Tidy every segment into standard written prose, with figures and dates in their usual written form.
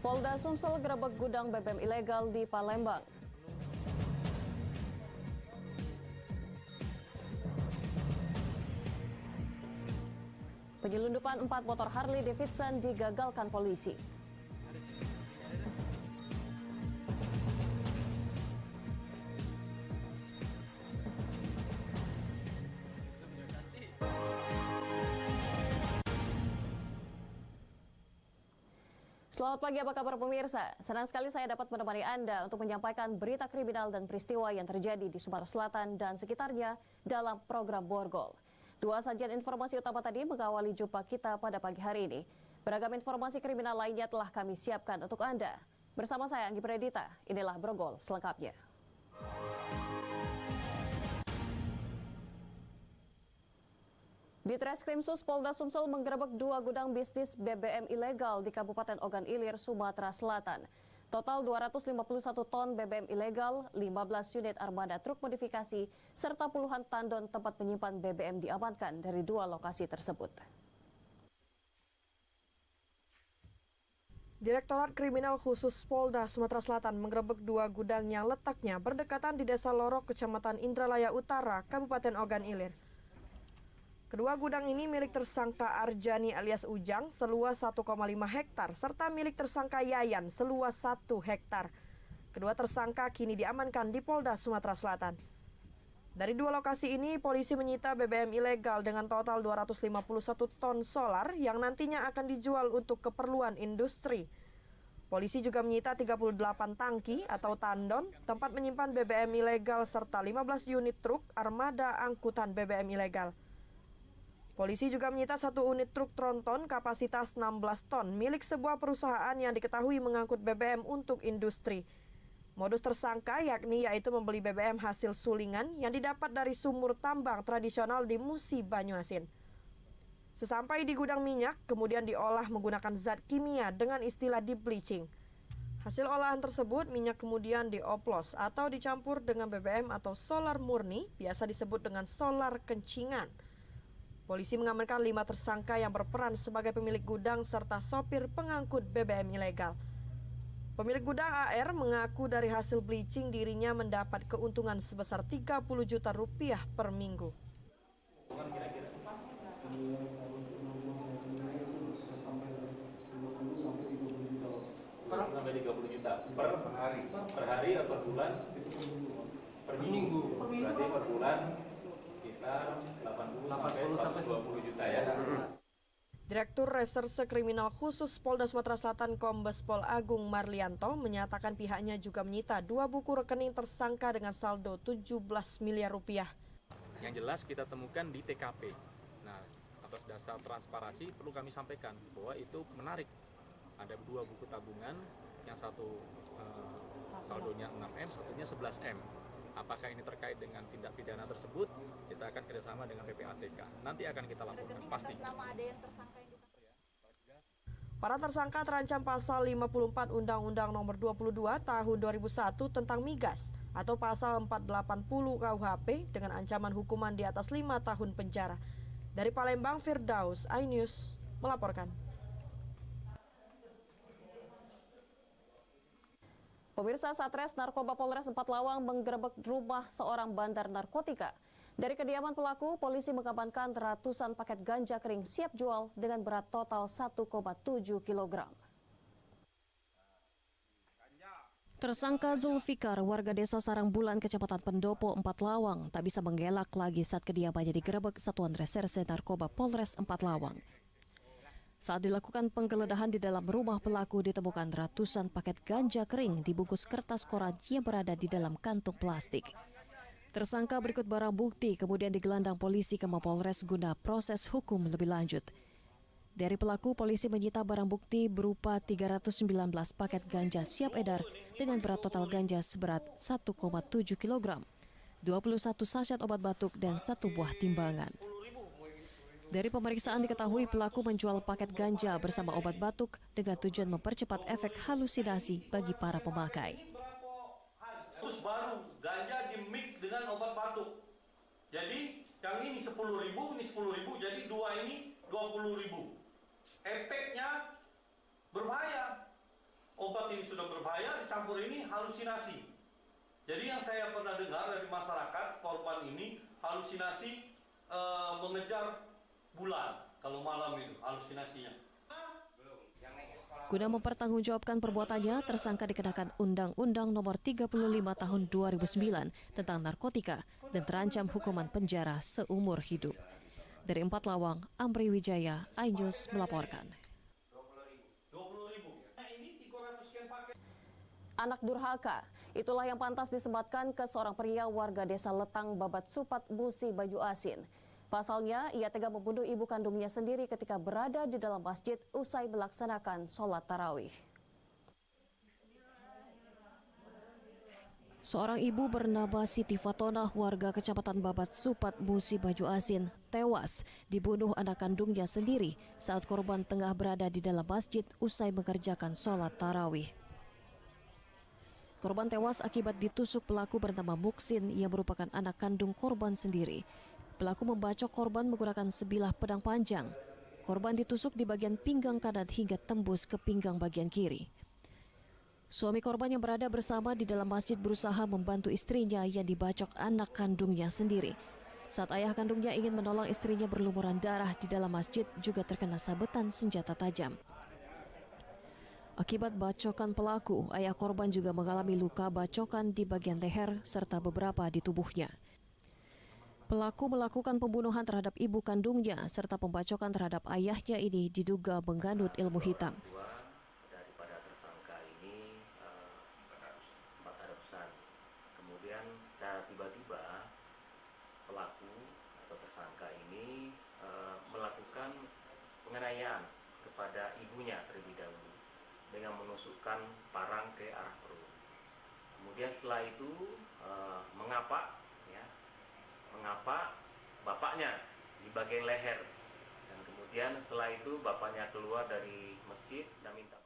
Polda Sumsel gerebek gudang BBM ilegal di Palembang. Penyelundupan 4 motor Harley Davidson digagalkan polisi. Selamat pagi, apa kabar pemirsa? Senang sekali saya dapat menemani Anda untuk menyampaikan berita kriminal dan peristiwa yang terjadi di Sumatera Selatan dan sekitarnya dalam program Borgol. Dua sajian informasi utama tadi mengawali jumpa kita pada pagi hari ini. Beragam informasi kriminal lainnya telah kami siapkan untuk Anda. Bersama saya Anggi Predita, inilah Borgol selengkapnya. Di Treskrimsus Polda Sumsel menggerebek 2 gudang bisnis BBM ilegal di Kabupaten Ogan Ilir, Sumatera Selatan. Total 251 ton BBM ilegal, 15 unit armada truk modifikasi, serta puluhan tandon tempat menyimpan BBM diamankan dari 2 lokasi tersebut. Direktorat Kriminal Khusus Polda Sumatera Selatan menggerebek 2 gudang yang letaknya berdekatan di Desa Lorok, Kecamatan Indralaya Utara, Kabupaten Ogan Ilir. Kedua gudang ini milik tersangka Arjani alias Ujang seluas 1,5 hektar serta milik tersangka Yayan seluas 1 hektar. Kedua tersangka kini diamankan di Polda Sumatera Selatan. Dari 2 lokasi ini, polisi menyita BBM ilegal dengan total 251 ton solar yang nantinya akan dijual untuk keperluan industri. Polisi juga menyita 38 tangki atau tandon, tempat menyimpan BBM ilegal serta 15 unit truk armada angkutan BBM ilegal. Polisi juga menyita 1 unit truk tronton kapasitas 16 ton milik sebuah perusahaan yang diketahui mengangkut BBM untuk industri. Modus tersangka yaitu membeli BBM hasil sulingan yang didapat dari sumur tambang tradisional di Musi, Banyuasin. Sesampai di gudang minyak, kemudian diolah menggunakan zat kimia dengan istilah deep bleaching. Hasil olahan tersebut, minyak kemudian dioplos atau dicampur dengan BBM atau solar murni, biasa disebut dengan solar kencingan. Polisi mengamankan 5 tersangka yang berperan sebagai pemilik gudang serta sopir pengangkut BBM ilegal. Pemilik gudang AR mengaku dari hasil bleaching dirinya mendapat keuntungan sebesar 30 juta rupiah per minggu. Sampai 30 juta per hari. Per hari atau per bulan? Per minggu. Berarti per bulan sekitar 80 sampai 120 juta ya. Direktur Reserse Kriminal Khusus Polda Sumatera Selatan Kombes Pol Agung Marlianto menyatakan pihaknya juga menyita 2 buku rekening tersangka dengan saldo 17 miliar rupiah. Yang jelas kita temukan di TKP. Nah, atas dasar transparansi perlu kami sampaikan bahwa itu menarik. Ada 2 buku tabungan, yang satu saldonya 6M, satunya 11M. Apakah ini terkait dengan tindak pidana tersebut? Kita akan kerjasama dengan PPATK. Nanti akan kita laporkan, pasti. Para tersangka terancam pasal 54 Undang-Undang Nomor 22 Tahun 2001 tentang migas atau pasal 480 KUHP dengan ancaman hukuman di atas 5 tahun penjara. Dari Palembang, Firdaus, iNews melaporkan. Pemirsa, Satres Narkoba Polres Empathlawang menggerebek rumah seorang bandar narkotika. Dari kediaman pelaku, polisi mengamankan ratusan paket ganja kering siap jual dengan berat total 1,7 kg. Tersangka Zulfikar, warga desa Sarangbulan, Kecamatan Pendopo, Empathlawang, tak bisa mengelak lagi saat kediamannya digerebek Satuan Reserse Narkoba Polres Empathlawang. Saat dilakukan penggeledahan di dalam rumah pelaku ditemukan ratusan paket ganja kering dibungkus kertas koran yang berada di dalam kantung plastik. Tersangka berikut barang bukti kemudian digelandang polisi ke Mapolres guna proses hukum lebih lanjut. Dari pelaku, polisi menyita barang bukti berupa 319 paket ganja siap edar dengan berat total ganja seberat 1,7 kg, 21 saset obat batuk dan 1 buah timbangan. Dari pemeriksaan diketahui pelaku menjual paket ganja bersama obat batuk dengan tujuan mempercepat efek halusinasi bagi para pemakai. Terus baru ganja di-mix dengan obat batuk. Jadi yang ini 10.000, ini 10.000, jadi 2 ini 20.000. Efeknya berbahaya. obat ini sudah berbahaya, dicampur ini halusinasi. Jadi yang saya pernah dengar dari masyarakat, korban ini halusinasi mengejar bulan kalau malam itu halusinasinya. Guna mempertanggungjawabkan perbuatannya, tersangka dikenakan Undang-Undang Nomor 35 Tahun 2009 tentang narkotika dan terancam hukuman penjara seumur hidup. Dari 4 Lawang, Amri Wijaya, iNews melaporkan. Anak durhaka, itulah yang pantas disematkan ke seorang pria warga desa Letang, Babat Supat, Musi, Baju Asin. Pasalnya, ia tega membunuh ibu kandungnya sendiri ketika berada di dalam masjid usai melaksanakan sholat tarawih. Seorang ibu bernama Siti Fatonah, warga Kecamatan Babat Supat, Musi, Baju Asin, tewas dibunuh anak kandungnya sendiri saat korban tengah berada di dalam masjid usai mengerjakan sholat tarawih. Korban tewas akibat ditusuk pelaku bernama Muksin yang merupakan anak kandung korban sendiri. Pelaku membacok korban menggunakan sebilah pedang panjang. Korban ditusuk di bagian pinggang kanan hingga tembus ke pinggang bagian kiri. Suami korban yang berada bersama di dalam masjid berusaha membantu istrinya yang dibacok anak kandungnya sendiri. Saat ayah kandungnya ingin menolong istrinya berlumuran darah di dalam masjid juga terkena sabetan senjata tajam. Akibat bacokan pelaku, ayah korban juga mengalami luka bacokan di bagian leher serta beberapa di tubuhnya. Pelaku melakukan pembunuhan terhadap ibu kandungnya serta pembacokan terhadap ayahnya ini diduga mengganut ilmu hitam. Daripada tersangka ini sempat ada pesan. Kemudian secara tiba-tiba pelaku atau tersangka ini melakukan penganiayaan kepada ibunya terlebih dahulu dengan menusukkan parang ke arah perut. Kemudian setelah itu mengapa bapaknya di bagian leher, dan kemudian setelah itu bapaknya keluar dari masjid dan minta.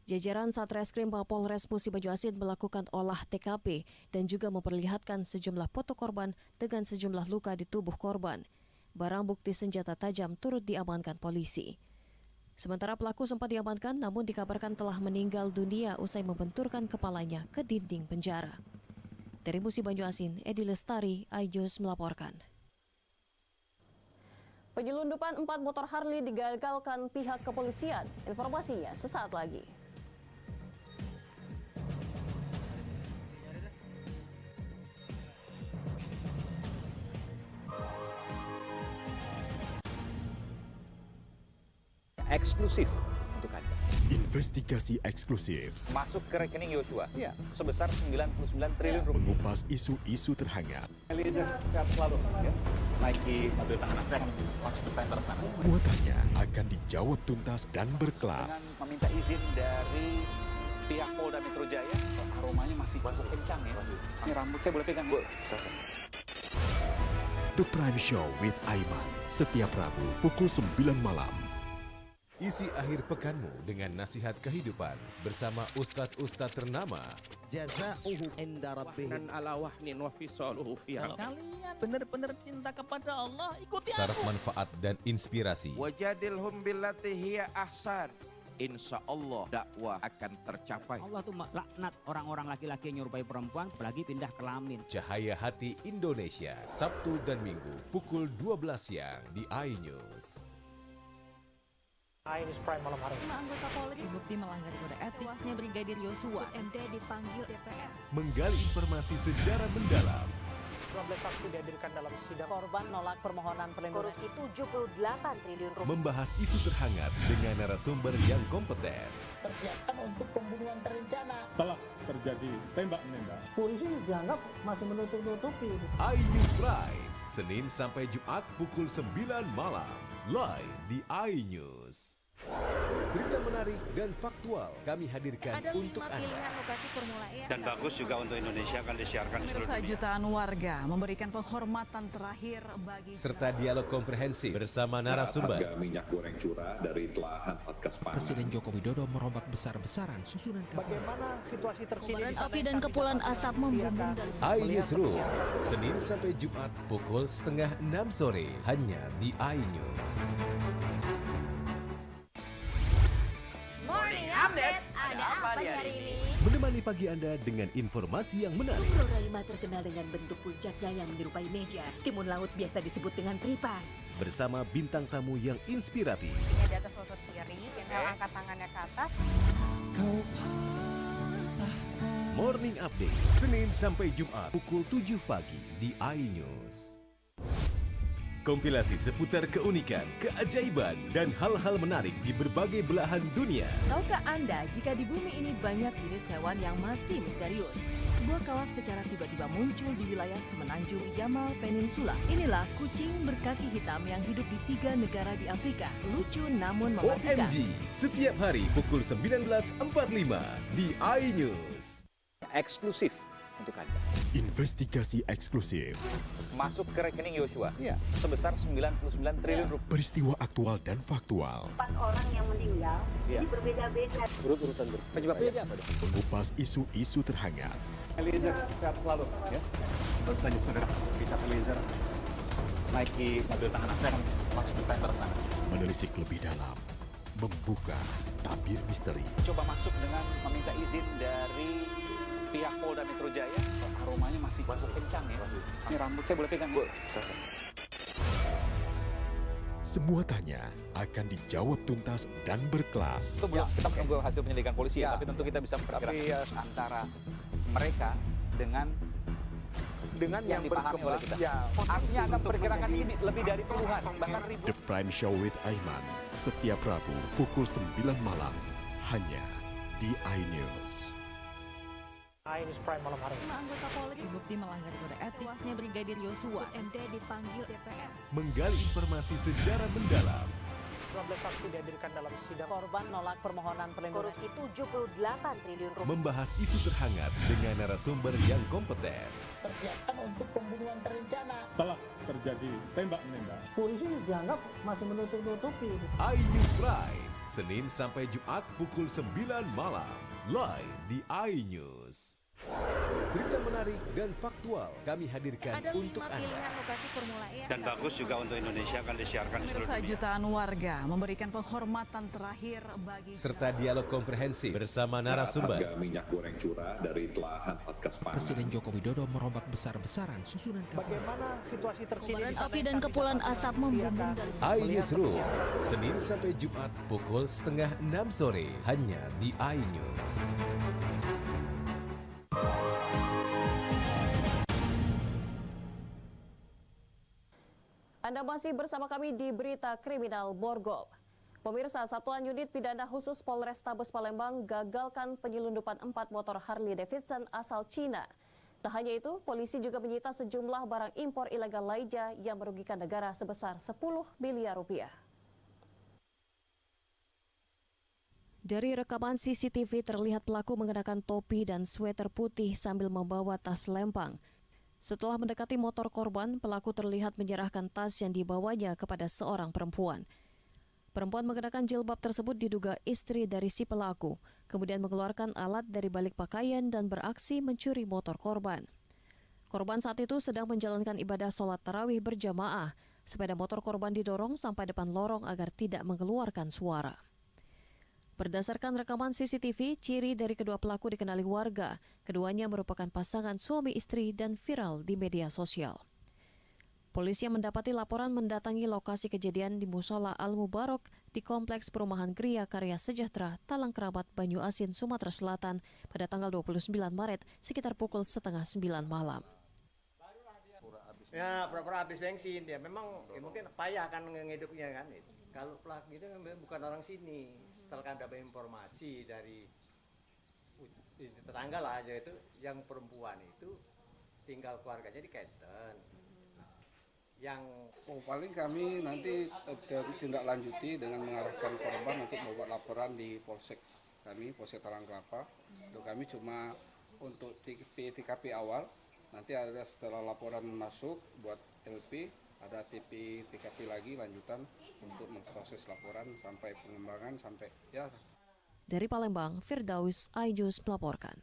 Jajaran Satreskrim Polres Musi Baju Asin melakukan olah TKP dan juga memperlihatkan sejumlah foto korban dengan sejumlah luka di tubuh korban. Barang bukti senjata tajam turut diamankan polisi. Sementara pelaku sempat diamankan namun dikabarkan telah meninggal dunia usai membenturkan kepalanya ke dinding penjara. Dari Musi Baju Asin, Edi Lestari, iNews melaporkan. Penyelundupan 4 motor Harley digagalkan pihak kepolisian. Informasinya sesaat lagi. Eksklusif untuk Anda. Investigasi eksklusif Masuk ke rekening Yosua sebesar 99 triliun rupiah. mengupas isu-isu terhangat. Eliezer, sehat selalu. Ya. Naiki mobil tahanan saya akan masuk ke tender sana. Muatannya akan dijawab tuntas dan berkelas. Dengan meminta izin dari pihak Polda Metro Jaya. Aromanya masih cukup kencang ya. Ini rambut saya boleh pegang? Boleh. The Prime Show with Aiman setiap Rabu pukul 9 malam. Isi akhir pekanmu dengan nasihat kehidupan bersama ustadz-ustadz ternama. Jazauhu inda rabbihim dan ala wahnin wa fisaluhu fi kalian benar-benar cinta kepada Allah, ikuti Syarat aku. manfaat dan inspirasi. wajadilhum billati hiya ahsan. Insyaallah dakwah akan tercapai. Allah tuh laknat orang-orang laki-laki yang nyerupai perempuan apalagi pindah kelamin. Cahaya Hati Indonesia, Sabtu dan Minggu pukul 12 siang di iNews. iNews Prime malam hari. 5 anggota Polri terbukti melanggar kode etik. Tewasnya Brigadir Yosua, MD dipanggil DPR. Menggali informasi sejarah mendalam. 12 saksi dihadirkan dalam sidang. Korban nolak permohonan perlindungan. Korupsi 78 triliun rupiah. Membahas isu terhangat dengan narasumber yang kompeten. Persiapan untuk pembunuhan terencana. Telah terjadi tembak-menembak. Polisi dianggap masih menutup-nutupi. iNews Prime, Senin sampai Jumat pukul 9 malam. Live di iNews. Berita menarik dan faktual kami hadirkan Ada untuk 5 Anda. pilihan lokasi Formula E. Dan bagus juga untuk Indonesia akan disiarkan di seluruh dunia. Jutaan warga memberikan penghormatan terakhir bagi serta dialog komprehensif bersama narasumber. Harga minyak goreng curah dari telahan Satgas Pangan. Presiden Joko Widodo merombak besar-besaran susunan kapal. Bagaimana situasi terkini? Kobaran api dan kepulan asap membumbung dari iNews Room, Senin sampai Jumat pukul 5:30 sore hanya di iNews. Morning Update ada Temani pagi Anda dengan informasi yang menarik. Roraima terkenal dengan bentuk puncaknya yang menyerupai meja. Timun laut biasa disebut dengan tripan. Bersama bintang tamu yang inspiratif. Di atas lutut kiri, inhale angkat tangannya ke atas. Morning Update, Senin sampai Jumat pukul 7 pagi di iNews. Kompilasi seputar keunikan, keajaiban, dan hal-hal menarik di berbagai belahan dunia. Tahukah Anda jika di bumi ini banyak jenis hewan yang masih misterius? Sebuah kawas secara tiba-tiba muncul di wilayah semenanjung Yamal Peninsula. Inilah kucing berkaki hitam yang hidup di 3 negara di Afrika. Lucu namun mematikan. OMG, setiap hari pukul 19.45 di iNews. Eksklusif untuk Anda. Investigasi eksklusif. Masuk ke rekening Yosua. Iya. Sebesar 99 triliun rupiah. Peristiwa aktual dan faktual. 4 orang yang meninggal, ini berbeda-beda. Urut-urutan penyebabnya apa? Mengupas isu-isu terhangat. Eliezer, sehat selalu. Ya. Baru saja saudara, Richard Eliezer naiki mobil tahanan saya masuk ke tender sana. Menelisik lebih dalam. Membuka tabir misteri. Coba masuk dengan meminta izin dari pihak Polda Metro Jaya. Aromanya masih kencang ya. Ini rambut saya boleh pegang? Semua tanya akan dijawab tuntas dan berkelas. Sebelum kita menunggu hasil penyelidikan polisi ya, tapi tentu kita bisa memperkirakan antara mereka dengan yang dipahami oleh kita. Artinya akan memperkirakan ini lebih dari puluhan, bahkan ribuan. The Prime Show with Aiman, setiap Rabu pukul 9 malam, hanya di iNews. iNews Prime malam hari. 5 anggota Polri terbukti melanggar kode etik. Tewasnya Brigadir Yosua, MD dipanggil DPR. Menggali informasi secara mendalam. 12 saksi dihadirkan dalam sidang. Korban nolak permohonan perlindungan. Korupsi 78 triliun rupiah. Membahas isu terhangat dengan narasumber yang kompeten. Persiapan untuk pembunuhan terencana. Telah terjadi tembak-menembak. Polisi dianggap masih menutup-nutupi. iNews Prime, Senin sampai Jumat pukul 9 malam. Live di iNews. Berita menarik dan faktual kami hadirkan untuk Anda. Lokasi Formula E. Dan bagus juga untuk Indonesia akan disiarkan di seluruh dunia. Jutaan warga memberikan penghormatan terakhir bagi Serta dialog komprehensif bersama narasumber. Harga minyak goreng curah dari telahan Satgas Pangan. Presiden Joko Widodo merombak besar-besaran susunan Bagaimana situasi terkini? Kobaran api dan kepulan asap membumbung dari iNewsroom, Senin sampai Jumat pukul 5:30 sore hanya di iNews. Anda masih bersama kami di Berita Kriminal Borgol. Pemirsa, Satuan Unit Pidana Khusus Polrestabes Palembang gagalkan penyelundupan 4 motor Harley Davidson asal Cina. Tak hanya itu, polisi juga menyita sejumlah barang impor ilegal lainnya yang merugikan negara sebesar 10 miliar rupiah. Dari rekaman CCTV terlihat pelaku mengenakan topi dan sweater putih sambil membawa tas lempang. Setelah mendekati motor korban, pelaku terlihat menyerahkan tas yang dibawanya kepada seorang perempuan. Perempuan mengenakan jilbab tersebut diduga istri dari si pelaku, kemudian mengeluarkan alat dari balik pakaian dan beraksi mencuri motor korban. Korban saat itu sedang menjalankan ibadah sholat tarawih berjamaah. Sepeda motor korban didorong sampai depan lorong agar tidak mengeluarkan suara. Berdasarkan rekaman CCTV, ciri dari kedua pelaku dikenali warga. Keduanya merupakan pasangan suami istri dan viral di media sosial. Polisi yang mendapati laporan mendatangi lokasi kejadian di Musola Al-Mubarok di Kompleks Perumahan Gria Karya Sejahtera, Talang Kerabat, Banyu Asin, Sumatera Selatan pada tanggal 29 Maret sekitar pukul 8:30 malam. Ya, pura-pura habis bensin dia. Memang mungkin payah kan ngehidupnya kan. Kalau pelaku itu bukan orang sini. Setelah kan dapat informasi dari tetangga lah aja itu, yang perempuan itu tinggal keluarganya di Kenten. Yang paling kami nanti tindak lanjuti dengan mengarahkan korban untuk membuat laporan di Polsek kami, Polsek Talang Kelapa. Untuk kami cuma untuk TKP awal. Nanti ada setelah laporan masuk buat LP, ada TKP lagi lanjutan untuk memproses laporan sampai pengembangan sampai ya. Dari Palembang, Firdaus iNews melaporkan.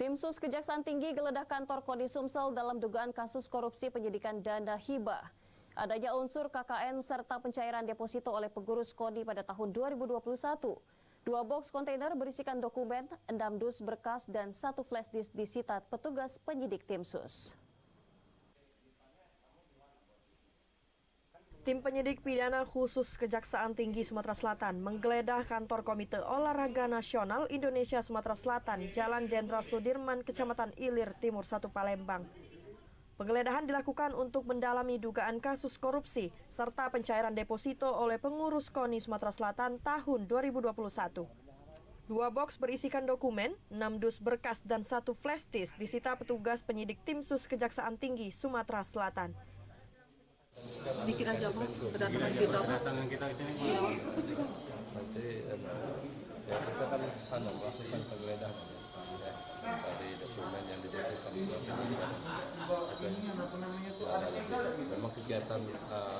Tim Sus Kejaksaan Tinggi geledah kantor Koni Sumsel dalam dugaan kasus korupsi penyidikan dana hibah. Adanya unsur KKN serta pencairan deposito oleh pengurus Koni pada tahun 2021. 2 box kontainer berisikan dokumen, 6 dus berkas, dan 1 flash disk disita petugas penyidik tim sus. Tim penyidik pidana khusus Kejaksaan Tinggi Sumatera Selatan menggeledah kantor Komite Olahraga Nasional Indonesia Sumatera Selatan, Jalan Jenderal Sudirman, Kecamatan Ilir Timur 1 Palembang. Penggeledahan dilakukan untuk mendalami dugaan kasus korupsi serta pencairan deposito oleh pengurus KONI Sumatera Selatan tahun 2021. 2 box berisikan dokumen, 6 dus berkas, dan 1 flash disk disita petugas penyidik tim sus Kejaksaan Tinggi Sumatera Selatan. Sedikit aja Pak, kedatangan kita. Kedatangan kita ke sini. Iya. Berarti ya kita kan melakukan penggeledahan dari dokumen yang dibutuhkan memang kegiatan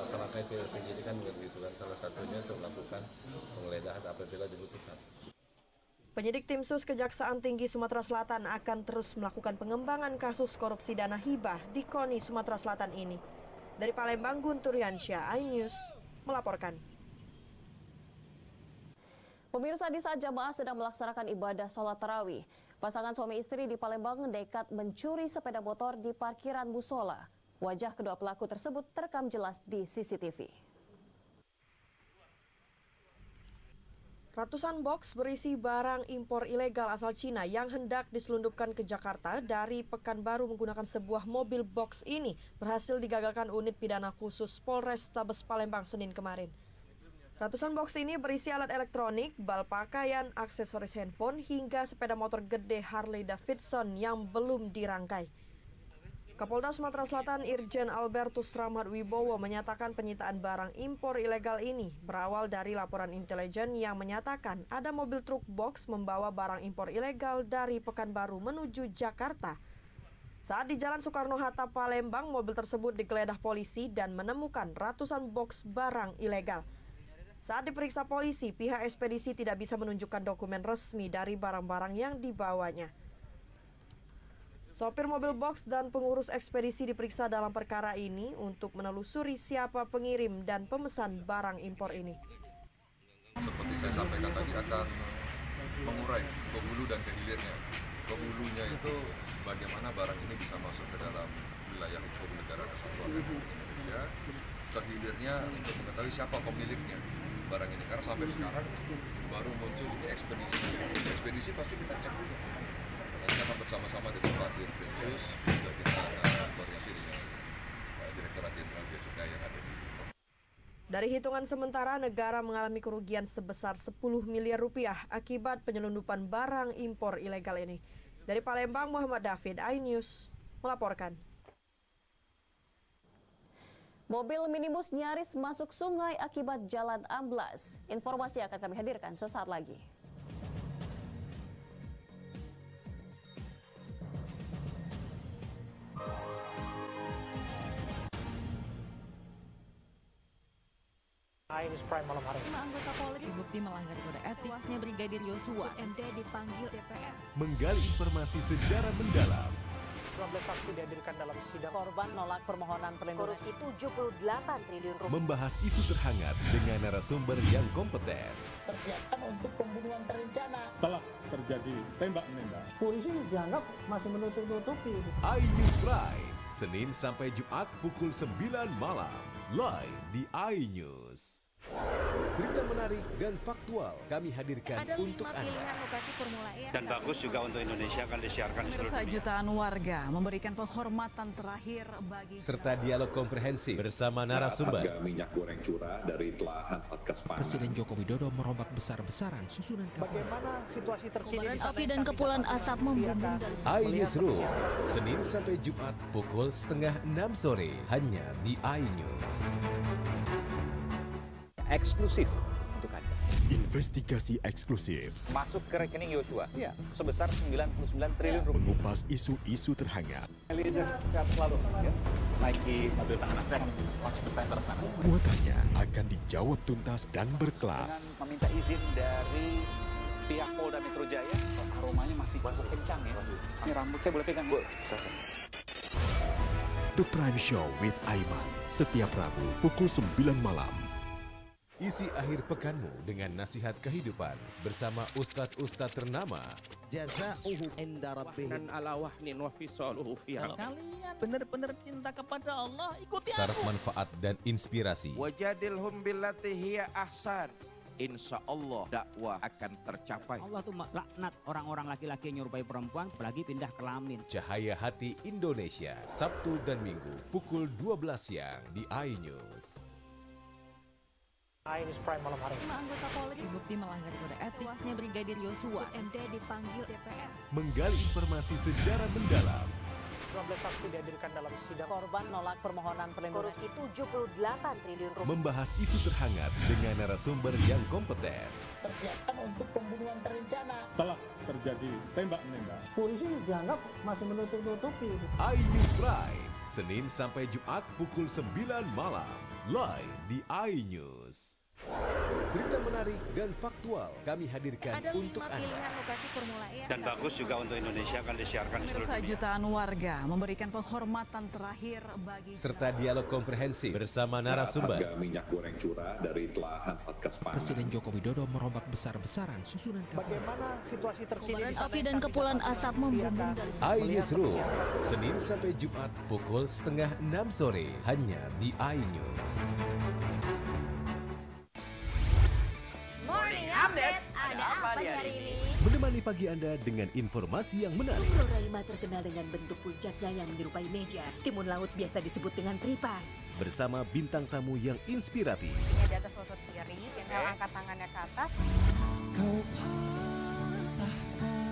serangkaian penyidikan begitu kan, salah satunya untuk melakukan penggeledahan apabila dibutuhkan. Penyidik tim sus Kejaksaan Tinggi Sumatera Selatan akan terus melakukan pengembangan kasus korupsi dana hibah di KONI Sumatera Selatan ini. Dari Palembang, Guntur Yansyah, iNews melaporkan. Pemirsa, di saat jamaah sedang melaksanakan ibadah sholat tarawih, pasangan suami istri di Palembang nekat mencuri sepeda motor di parkiran musola. Wajah kedua pelaku tersebut terekam jelas di CCTV. Ratusan box berisi barang impor ilegal asal Cina yang hendak diselundupkan ke Jakarta dari Pekanbaru menggunakan sebuah mobil box ini berhasil digagalkan unit pidana khusus Polrestabes Palembang Senin kemarin. Ratusan box ini berisi alat elektronik, bal pakaian, aksesoris handphone, hingga sepeda motor gede Harley Davidson yang belum dirangkai. Kapolda Sumatera Selatan Irjen Albertus Rahmat Wibowo menyatakan penyitaan barang impor ilegal ini berawal dari laporan intelijen yang menyatakan ada mobil truk box membawa barang impor ilegal dari Pekanbaru menuju Jakarta. Saat di Jalan Soekarno-Hatta, Palembang, mobil tersebut digeledah polisi dan menemukan ratusan box barang ilegal. Saat diperiksa polisi, pihak ekspedisi tidak bisa menunjukkan dokumen resmi dari barang-barang yang dibawanya. Sopir mobil box dan pengurus ekspedisi diperiksa dalam perkara ini untuk menelusuri siapa pengirim dan pemesan barang impor ini. Seperti saya sampaikan tadi, akan mengurai ke hulu dan ke hilirnya. Ke hulunya itu bagaimana barang ini bisa masuk ke dalam wilayah hukum negara kesatuan Indonesia. Ke hilirnya untuk mengetahui siapa pemiliknya barang ini. Karena sampai sekarang baru muncul ini ekspedisi. Ekspedisi pasti kita cek dulu. Nanti akan bersama-sama dengan Pak Dirkrim Sus, juga kita akan koordinasi dengan Direktorat Jenderal Bea Cukai yang ada di Dari hitungan sementara, negara mengalami kerugian sebesar 10 miliar rupiah akibat penyelundupan barang impor ilegal ini. Dari Palembang, Muhammad David, iNews melaporkan. Mobil minibus nyaris masuk sungai akibat jalan amblas. Informasi akan kami hadirkan sesaat lagi. iNews Prime malam hari. 5 anggota Polri terbukti melanggar kode etik. Tuasnya Brigadir Yosua MD dipanggil DPR. Menggali informasi secara mendalam. 19 saksi dihadirkan dalam sidang. Korban nolak permohonan perlindungan. Korupsi 78 triliun rupiah. Membahas isu terhangat dengan narasumber yang kompeten. Persiapkan untuk pembunuhan terencana. Telah terjadi tembak-menembak. Polisi dianggap masih menutup-nutupi. iNews Prime, Senin sampai Jumat pukul 9 malam. Live di iNews. Berita menarik dan faktual kami hadirkan untuk Anda. Ada 5 pilihan lokasi Formula E. Dan bagus juga untuk Indonesia akan disiarkan di seluruh dunia. Jutaan warga memberikan penghormatan terakhir bagi Serta dialog komprehensif bersama narasumber. Harga minyak goreng curah dari telahan Satgas Pangan. Presiden Joko Widodo merombak besar-besaran susunan kapal. Bagaimana situasi terkini? Kobaran api dan kepulan asap membumbung dari iNewsroom, Senin sampai Jumat pukul 5:30 sore hanya di iNews. Eksklusif untuk Anda. Investigasi eksklusif. Masuk ke rekening Yosua sebesar 99 triliun rupiah. Mengupas isu-isu terhangat. Eliezer, sehat selalu. Ya. Naiki mobil tahanan saya masuk ke tender sana. Muatannya akan dijawab tuntas dan berkelas. Dengan meminta izin dari pihak Polda Metro Jaya. Aromanya masih cukup kencang ya. Ini rambut saya boleh pegang, Bu? The Prime Show with Aiman. Setiap Rabu pukul 9 malam. Isi akhir pekanmu dengan nasihat kehidupan bersama ustadz-ustadz ternama. Jazauhu inda rabbihim ala wahnin wa fisaluhu fi kalian benar-benar cinta kepada Allah, ikuti Syarat aku. manfaat dan inspirasi. wajadilhum billati hiya ahsan. Insya Allah dakwah akan tercapai. Allah tuh laknat orang-orang laki-laki yang nyerupai perempuan apalagi pindah kelamin. Cahaya Hati Indonesia, Sabtu dan Minggu pukul 12 siang di iNews. iNews Prime malam hari. 5 anggota Polri dibukti melanggar kode etik. Tewasnya Brigadir Yosua. MD dipanggil DPR. Menggali informasi sejarah mendalam. 12 saksi dihadirkan dalam sidang. Korban nolak permohonan perlindungan. Korupsi 78 triliun rupiah. Membahas isu terhangat dengan narasumber yang kompeten. Persiapkan untuk pembunuhan terencana. Telah terjadi tembak-menembak. Polisi dianggap masih menutup-nutupi. iNews Prime, Senin sampai Jumat pukul 9 malam. Live di iNews. Berita menarik dan faktual kami hadirkan Ada untuk 5 Anda. pilihan lokasi Formula E. Dan bagus juga untuk Indonesia akan disiarkan di seluruh Pemirsa, dunia. jutaan warga memberikan penghormatan terakhir bagi Serta dialog komprehensif bersama narasumber. Harga minyak goreng curah dari telahan Satgas Pangan. Presiden Joko Widodo merombak besar-besaran susunan kabinet. Bagaimana situasi terkini? Kobaran api dan kepulan asap membumbung dari iNewsroom, Senin sampai Jumat pukul 5:30 sore hanya di iNews. Morning Update, ada apa di hari ini? Menemani pagi Anda dengan informasi yang menarik. Pulau Raima terkenal dengan bentuk puncaknya yang menyerupai meja. Timun laut biasa disebut dengan tripan. Bersama bintang tamu yang inspiratif. Ini di atas lutut kiri, tinggal angkat tangannya ke atas.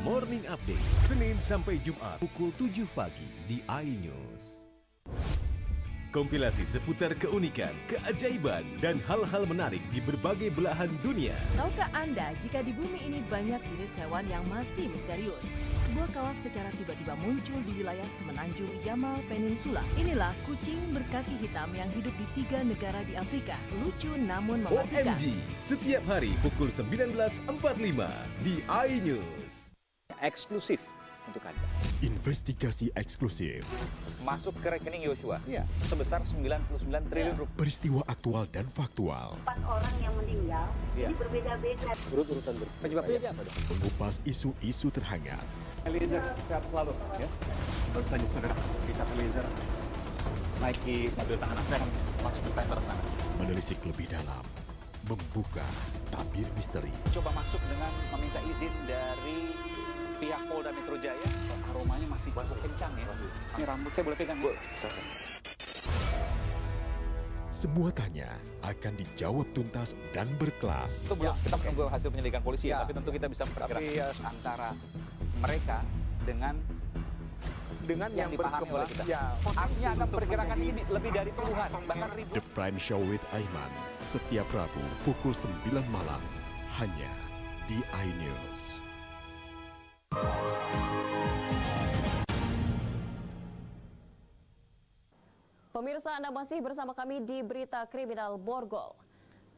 Morning Update, Senin sampai Jumat pukul 7 pagi di iNews. Kompilasi seputar keunikan, keajaiban, dan hal-hal menarik di berbagai belahan dunia. Tahukah Anda jika di bumi ini banyak jenis hewan yang masih misterius? Sebuah kawas secara tiba-tiba muncul di wilayah semenanjung Yamal Peninsula. Inilah kucing berkaki hitam yang hidup di 3 negara di Afrika. Lucu namun mematikan. OMG, setiap hari pukul 19.45 di iNews. Eksklusif untuk Anda. Investigasi eksklusif. Masuk ke rekening Yosua sebesar 99 triliun rupiah. Peristiwa aktual dan faktual. 4 orang yang meninggal, ini berbeda-beda. Urut-urutan penyebabnya apa dong? Mengupas isu-isu terhangat. Eliezer, sehat selalu ya. Baru saja saudara Richard Eliezer naiki mobil tahanan saya masuk ke tanker sana. Menelisik lebih dalam. Membuka tabir misteri. Coba masuk dengan meminta izin dari pihak Polda Metro Jaya. Aromanya masih kencang ya. Ini rambut saya boleh pegang? Semua tanya akan dijawab tuntas dan berkelas. Itu belum, kita menunggu hasil penyelidikan polisi ya, tapi tentu kita bisa memperkirakan antara mereka dengan yang dipahami oleh kita. Artinya akan memperkirakan ini lebih dari puluhan, bahkan ribuan. The Prime Show with Aiman, setiap Rabu pukul 9 malam, hanya di iNews. Pemirsa, Anda masih bersama kami di Berita Kriminal Borgol.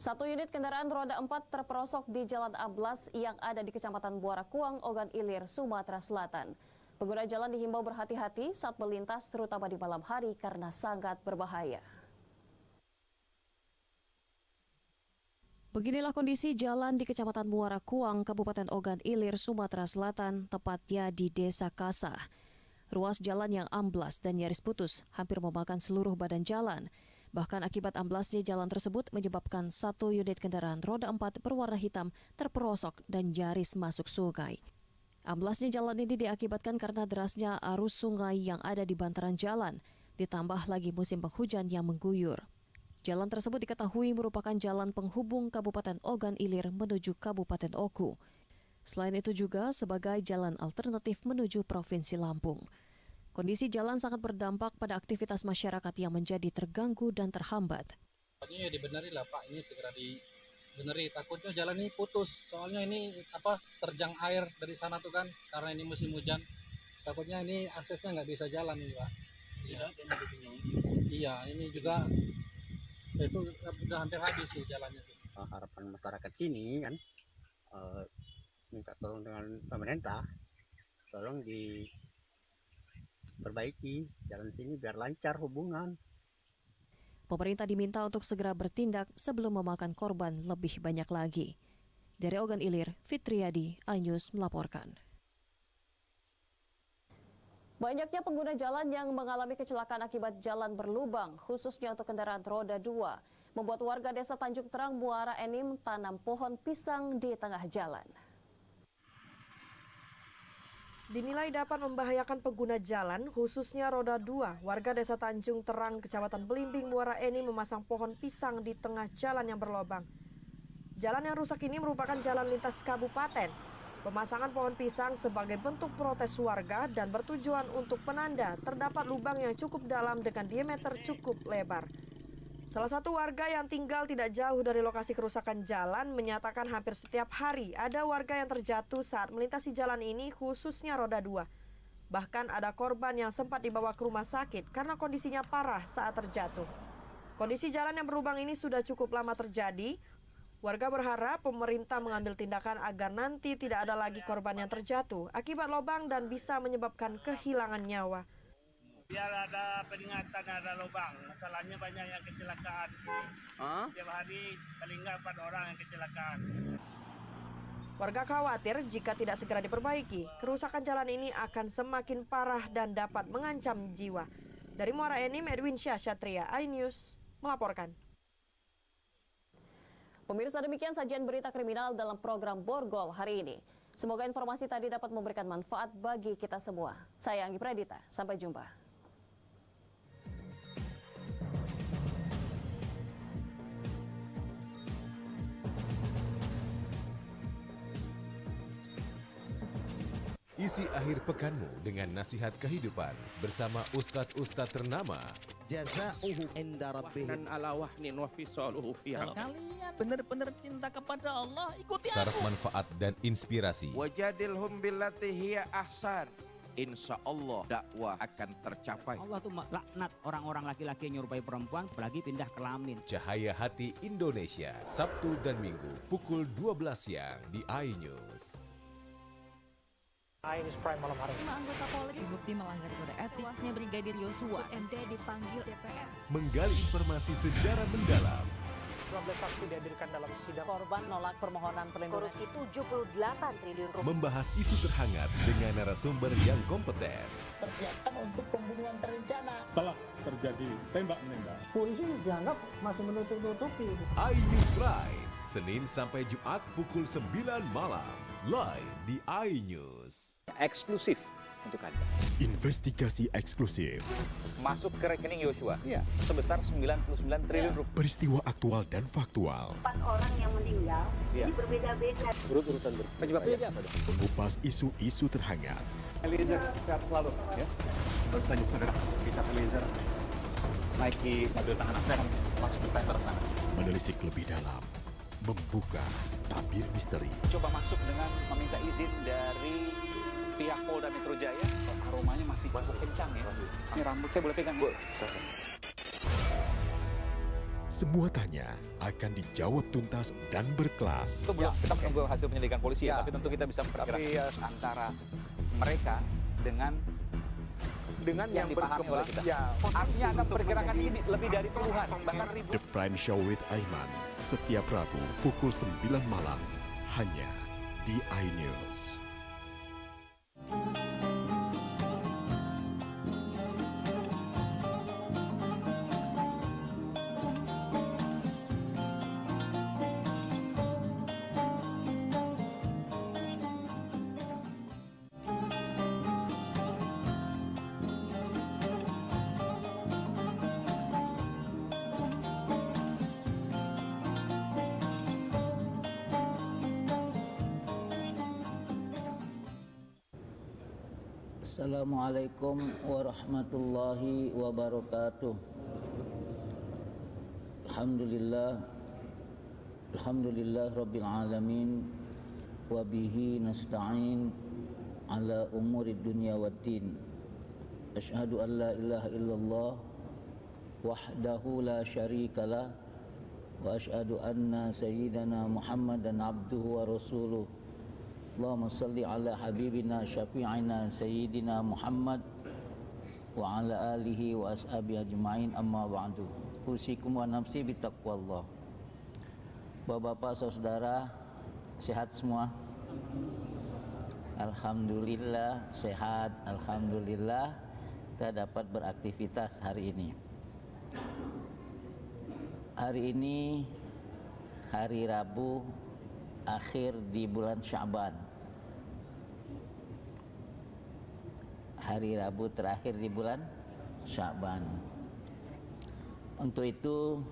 1 unit kendaraan roda 4 terperosok di Jalan Amblas yang ada di Kecamatan Buara Kuang, Ogan Ilir, Sumatera Selatan. Pengguna jalan dihimbau berhati-hati saat melintas terutama di malam hari karena sangat berbahaya. Beginilah kondisi jalan di Kecamatan Muara Kuang, Kabupaten Ogan Ilir, Sumatera Selatan, tepatnya di Desa Kasah. Ruas jalan yang amblas dan nyaris putus, hampir memakan seluruh badan jalan. Bahkan akibat amblasnya jalan tersebut menyebabkan 1 unit kendaraan roda 4 berwarna hitam terperosok dan nyaris masuk sungai. Amblasnya jalan ini diakibatkan karena derasnya arus sungai yang ada di bantaran jalan, ditambah lagi musim penghujan yang mengguyur. Jalan tersebut diketahui merupakan jalan penghubung Kabupaten Ogan Ilir menuju Kabupaten Oku. Selain itu juga sebagai jalan alternatif menuju Provinsi Lampung. Kondisi jalan sangat berdampak pada aktivitas masyarakat yang menjadi terganggu dan terhambat. Ini dibeneri lah Pak, ini segera dibeneri. Takutnya jalan ini putus, soalnya ini terjang air dari sana tuh kan, karena ini musim hujan. Takutnya ini aksesnya nggak bisa jalan nih Pak. Iya, ini juga itu udah hampir habis tuh jalannya. Harapan masyarakat sini kan minta tolong dengan pemerintah, tolong diperbaiki jalan sini biar lancar hubungan. Pemerintah diminta untuk segera bertindak sebelum memakan korban lebih banyak lagi. Dari Ogan Ilir, Fitriadi, iNews melaporkan. Banyaknya pengguna jalan yang mengalami kecelakaan akibat jalan berlubang, khususnya untuk kendaraan roda 2, membuat warga desa Tanjung Terang, Muara Enim tanam pohon pisang di tengah jalan. Dinilai dapat membahayakan pengguna jalan, khususnya roda 2. Warga desa Tanjung Terang, Kecamatan Belimbing, Muara Enim memasang pohon pisang di tengah jalan yang berlobang. Jalan yang rusak ini merupakan jalan lintas kabupaten. Pemasangan pohon pisang sebagai bentuk protes warga dan bertujuan untuk penanda terdapat lubang yang cukup dalam dengan diameter cukup lebar. Salah satu warga yang tinggal tidak jauh dari lokasi kerusakan jalan menyatakan hampir setiap hari ada warga yang terjatuh saat melintasi jalan ini, khususnya roda 2. Bahkan ada korban yang sempat dibawa ke rumah sakit karena kondisinya parah saat terjatuh. Kondisi jalan yang berlubang ini sudah cukup lama terjadi. Warga berharap pemerintah mengambil tindakan agar nanti tidak ada lagi korban yang terjatuh akibat lubang dan bisa menyebabkan kehilangan nyawa. Biar ada peringatan, ada lubang. Masalahnya banyak yang kecelakaan di sini. Tiap hari paling nggak 4 orang yang kecelakaan. Warga khawatir jika tidak segera diperbaiki, kerusakan jalan ini akan semakin parah dan dapat mengancam jiwa. Dari Muara Enim, Edwin Syah-Syatria, iNews melaporkan. Pemirsa, demikian sajian berita kriminal dalam program Borgol hari ini. Semoga informasi tadi dapat memberikan manfaat bagi kita semua. Saya Anggi Pradita, sampai jumpa. Isi akhir pekanmu dengan nasihat kehidupan bersama ustadz-ustadz ternama. Jazauhu inda rabbih ala wahnin wa fisaluhu fiha. Kalau kalian benar-benar cinta kepada Allah, ikuti Syarat aku. manfaat dan inspirasi. Wajadilhum billati hiya ahsan. Insya Allah dakwah akan tercapai. Allah tuh laknat orang-orang laki-laki yang nyerupai perempuan, apalagi pindah kelamin. Cahaya Hati Indonesia, Sabtu dan Minggu pukul 12 siang di iNews. iNews Prime malam hari. 5 anggota Polri bukti melanggar kode etik. Tewasnya Brigadir Yosua, MD dipanggil DPR. Menggali informasi secara mendalam. 12 saksi dihadirkan dalam sidang. Korban nolak permohonan perlindungan. Korupsi 78 triliun rupiah. Membahas isu terhangat dengan narasumber yang kompeten. Persiapkan untuk pembunuhan terencana. Telah terjadi tembak-menembak. Polisi dianggap masih menutup-nutupi. iNews Prime, Senin sampai Jumat pukul 9 malam. Live di iNews. Eksklusif untuk Anda. Investigasi eksklusif. Masuk ke rekening Yosua sebesar 99 triliun rupiah. Peristiwa aktual dan faktual. 4 orang yang meninggal, ini berbeda-beda. Urut-urutan penyebabnya apa? Mengupas isu-isu terhangat. Eliezer sehat selalu ya. Baru saja saudara Richard Eliezer naiki mobil tahanan saya masuk ke tender sana. Menelisik lebih dalam. Membuka tabir misteri. Coba masuk dengan meminta izin dari pihak Polda Metro Jaya. Aromanya masih kencang ya. Ini rambut saya boleh pegang, Bu? Semua tanya akan dijawab tuntas dan berkelas. Kita menunggu hasil penyelidikan polisi ya, tapi tentu kita bisa memperkirakan antara mereka dengan yang dipahami oleh kita. Artinya akan memperkirakan ini lebih dari puluhan, bahkan ribu. The Prime Show with Aiman, setiap Rabu pukul 9 malam, hanya di iNews. Assalamualaikum warahmatullahi wabarakatuh. Alhamdulillah rabbil alamin wa bihi nasta'in ala umuri dunya waddin. Asyhadu an la ilaha illallah wahdahu la syarikalah wa asyhadu anna sayyidana Muhammadan abduhu wa rasuluh. Allahumma salli ala habibina syafi'ina sayyidina Muhammad wa ala alihi wa ashabihi ajma'in, amma ba'du. usikum wa nafsi bitaqwallah. Bapak-bapak, saudara, sehat semua? Alhamdulillah sehat, alhamdulillah kita dapat beraktivitas hari ini. Hari ini hari Rabu akhir di bulan Sya'ban. Hari Rabu terakhir di bulan Sya'ban. Untuk itu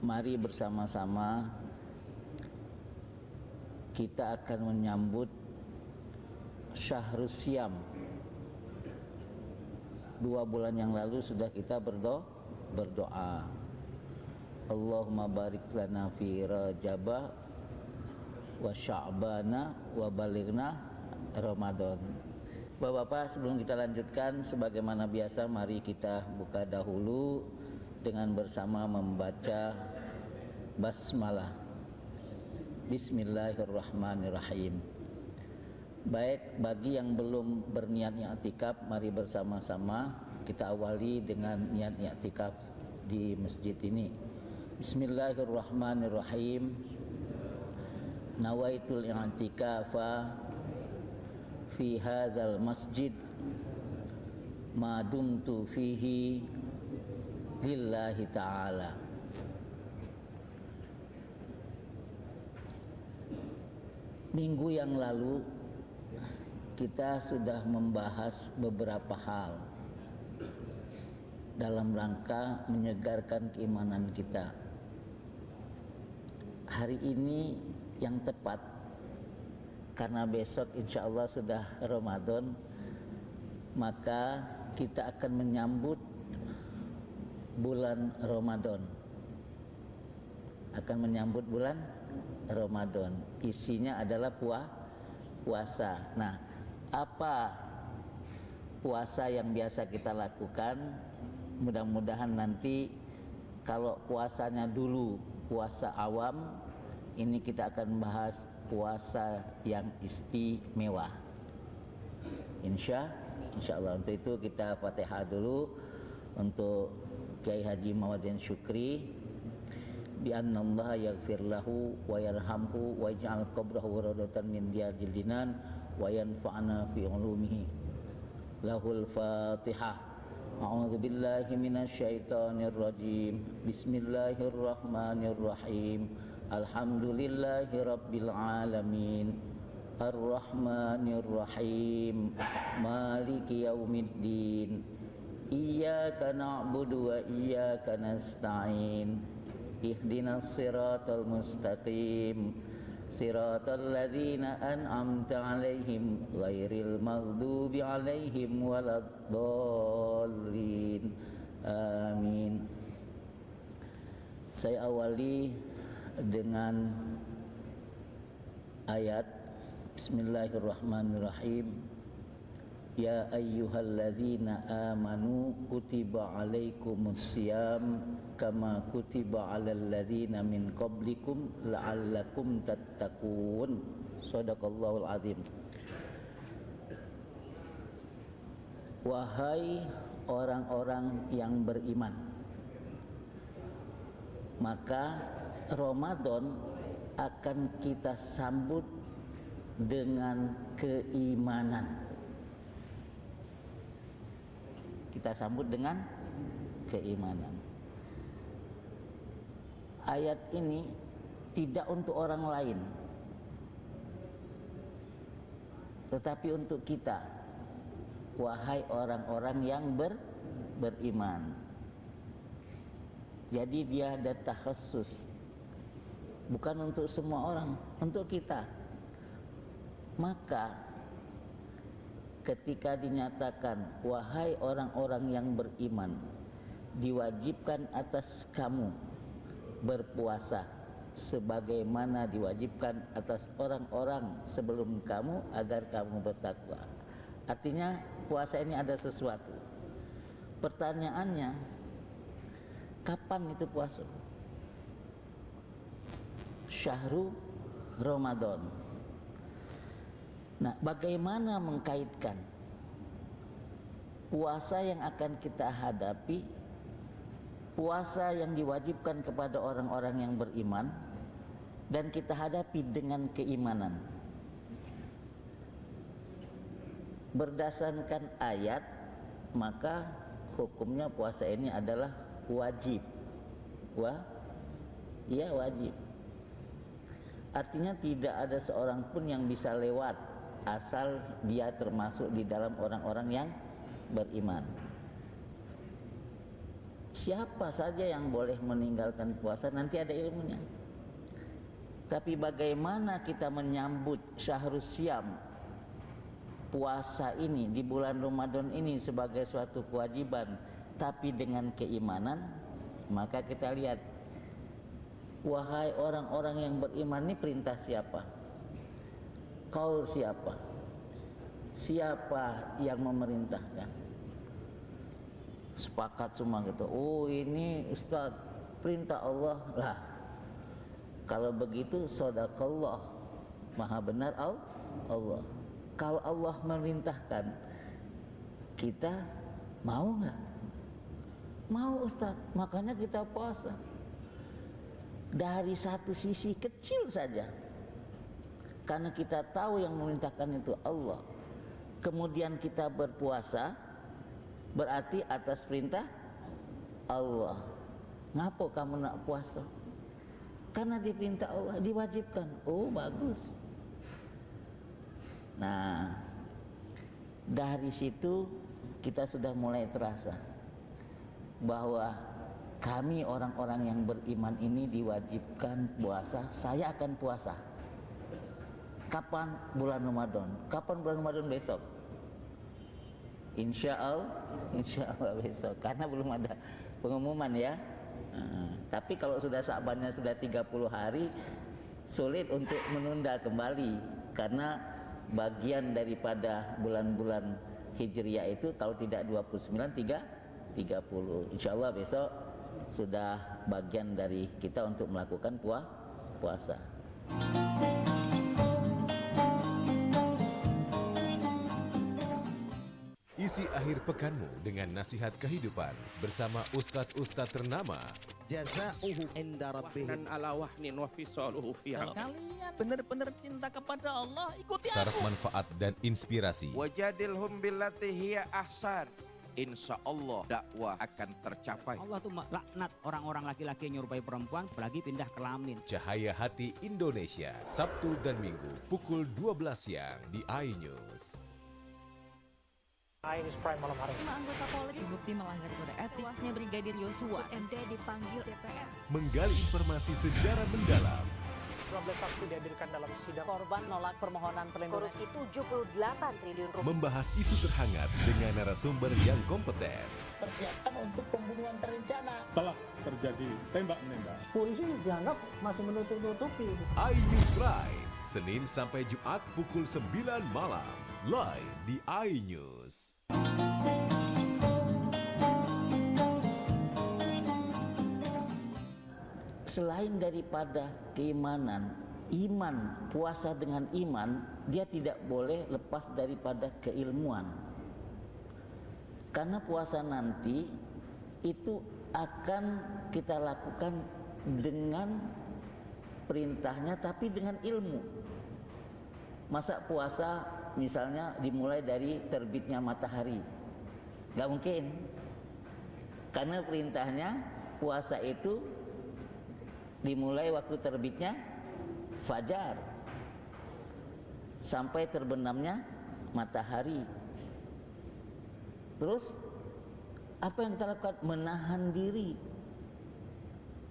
mari bersama-sama kita akan menyambut Syahrus Syam. 2 bulan yang lalu sudah kita berdoa. Allahumma barik lana fi Rajaba wa Sya'bana wa balighna Ramadan. Bapak-bapak, sebelum kita lanjutkan, sebagaimana biasa mari kita buka dahulu dengan bersama membaca basmalah. Bismillahirrahmanirrahim. Baik, bagi yang belum berniat i'tikaf, mari bersama-sama kita awali dengan niat i'tikaf di masjid ini. Bismillahirrahmanirrahim. Nawaitul i'tikafa fi hadzal masjid ma dumtu fihi lillahi ta'ala. Minggu yang lalu kita sudah membahas beberapa hal dalam rangka menyegarkan keimanan kita. Hari ini yang tepat karena besok insya Allah sudah Ramadan, maka kita akan menyambut bulan Ramadan. Akan menyambut bulan Ramadan. Isinya adalah puasa. Nah, apa puasa yang biasa kita lakukan? Mudah-mudahan nanti kalau puasanya dulu puasa awam, ini kita akan bahas puasa yang istimewa. Insya Allah. Untuk itu kita Fatihah dulu untuk Kiai Haji Mawadin Syukri. Bi annallaha yaghfir lahu wa yarhamhu wa yaj'al qabrahu rawdatan min riyadil jinan wa yanfa'na fi ulumihi. Lahul Fatihah. A'udzu billahi minasyaitonir rajim. Bismillahirrahmanirrahim. Alhamdulillahi rabbil alamin. Ar-Rahmanir Rahim. Maliki yaumiddin. Iyyaka na'budu wa iyyaka nasta'in. Ihdinas siratal mustaqim. Siratal ladzina an'amta 'alaihim ghairil maghdubi 'alaihim waladdallin. Amin. Saya awali dengan ayat Bismillahirrahmanirrahim. Ya ayyuhalladzina amanu kutiba alaikumussyam kama kutiba alal ladzina min qablikum la'allakum tattaqun. Shadaqallahul azim. Wahai orang-orang yang beriman, maka Ramadan akan kita sambut dengan keimanan. Kita sambut dengan keimanan. Ayat ini tidak untuk orang lain, tetapi untuk kita, wahai orang-orang yang beriman. Jadi dia ada takhasus, bukan untuk semua orang, untuk kita. Maka ketika dinyatakan wahai orang-orang yang beriman, diwajibkan atas kamu berpuasa sebagaimana diwajibkan atas orang-orang sebelum kamu agar kamu bertakwa. Artinya puasa ini ada sesuatu. Pertanyaannya, kapan itu puasa? Syahrul Ramadan. Nah, bagaimana mengkaitkan puasa yang akan kita hadapi puasa yang diwajibkan kepada orang-orang yang beriman dan kita hadapi dengan keimanan. Berdasarkan ayat, maka hukumnya puasa ini adalah wajib. Wajib. Artinya tidak ada seorang pun yang bisa lewat asal dia termasuk di dalam orang-orang yang beriman. Siapa saja yang boleh meninggalkan puasa nanti ada ilmunya. Tapi bagaimana kita menyambut syahrul siam, puasa ini di bulan Ramadan ini sebagai suatu kewajiban tapi dengan keimanan, maka kita lihat, wahai orang-orang yang beriman, ini perintah siapa? Qaul siapa? Siapa yang memerintahkan? Sepakat semua gitu. Oh, ini Ustaz, perintah Allah lah. Kalau begitu sadaqallah, maha benar Allah. Kalau Allah memerintahkan, kita mau nggak? Mau Ustaz, makanya kita puasa. Dari satu sisi kecil saja, karena kita tahu yang memerintahkan itu Allah. Kemudian kita berpuasa, berarti atas perintah Allah. Ngapo kamu nak puasa? Karena diperintah Allah, diwajibkan. Oh, bagus. Nah, dari situ kita sudah mulai terasa bahwa kami orang-orang yang beriman ini diwajibkan puasa. Saya akan puasa. Kapan? Bulan Ramadan. Kapan bulan Ramadan? Besok. Insya Allah besok. Karena belum ada pengumuman ya. Tapi kalau sudah Sa'bannya sudah 30 hari, sulit untuk menunda kembali. Karena bagian daripada bulan-bulan Hijriah itu kalau tidak 29, 30. Insya Allah besok sudah bagian dari kita untuk melakukan puasa. Isi akhir pekanmu dengan nasihat kehidupan bersama Ustadz-Ustadz ternama. Jazauhu inda rabbih dan ala wahnin wa fisaluhu fiha. Kalian benar-benar cinta kepada Allah, ikuti Syarat aku. manfaat dan inspirasi. Wajadilhum billati hiya ahsan. Insya Allah dakwah akan tercapai. Allah tuh laknat orang-orang laki-laki yang nyerupai perempuan apalagi pindah kelamin. Cahaya Hati Indonesia, Sabtu dan Minggu pukul 12 siang di iNews. iNews Prime malam hari. 5 anggota Polri terbukti melanggar kode etik. Tewasnya Brigadir Yosua, MD dipanggil DPR. Menggali informasi sejarah mendalam. 12 saksi dihadirkan dalam sidang. Korban nolak permohonan perlindungan. Korupsi 78 triliun rupiah. Membahas isu terhangat dengan narasumber yang kompeten. Persiapkan untuk pembunuhan terencana. Telah terjadi tembak-menembak. Polisi dianggap masih menutup-nutupi. iNews Prime, Senin sampai Jumat pukul 9 malam. Live di iNews. Selain daripada keimanan, iman, puasa dengan iman, dia tidak boleh lepas daripada keilmuan. Karena puasa nanti itu akan kita lakukan dengan perintahnya tapi dengan ilmu. Masa puasa misalnya dimulai dari terbitnya matahari? Gak mungkin. Karena perintahnya puasa itu dimulai waktu terbitnya fajar sampai terbenamnya matahari. Terus apa yang kita lakukan? Menahan diri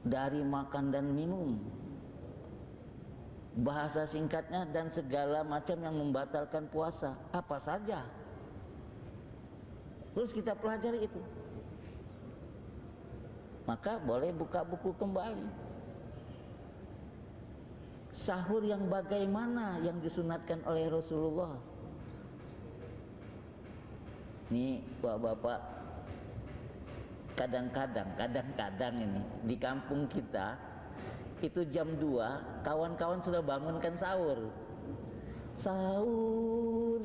dari makan dan minum. Bahasa singkatnya dan segala macam yang membatalkan puasa, apa saja. Terus kita pelajari itu. Maka boleh buka buku kembali. Sahur yang bagaimana yang disunatkan oleh Rasulullah. Nih bapak-bapak, kadang-kadang ini di kampung kita itu jam 2 kawan-kawan sudah bangunkan sahur. Sahur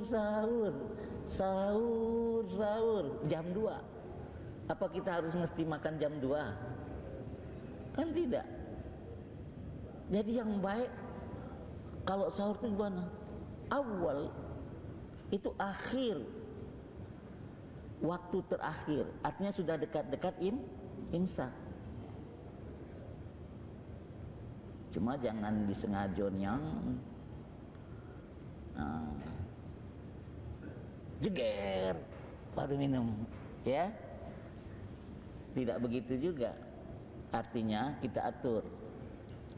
jam 2. Apa kita harus mesti makan jam 2? Kan tidak. Jadi yang baik kalau sahur itu gimana? Awal itu akhir, waktu terakhir, artinya sudah dekat-dekat imsak. Cuma jangan disengaja jeger baru minum, ya. Tidak begitu juga. Artinya kita atur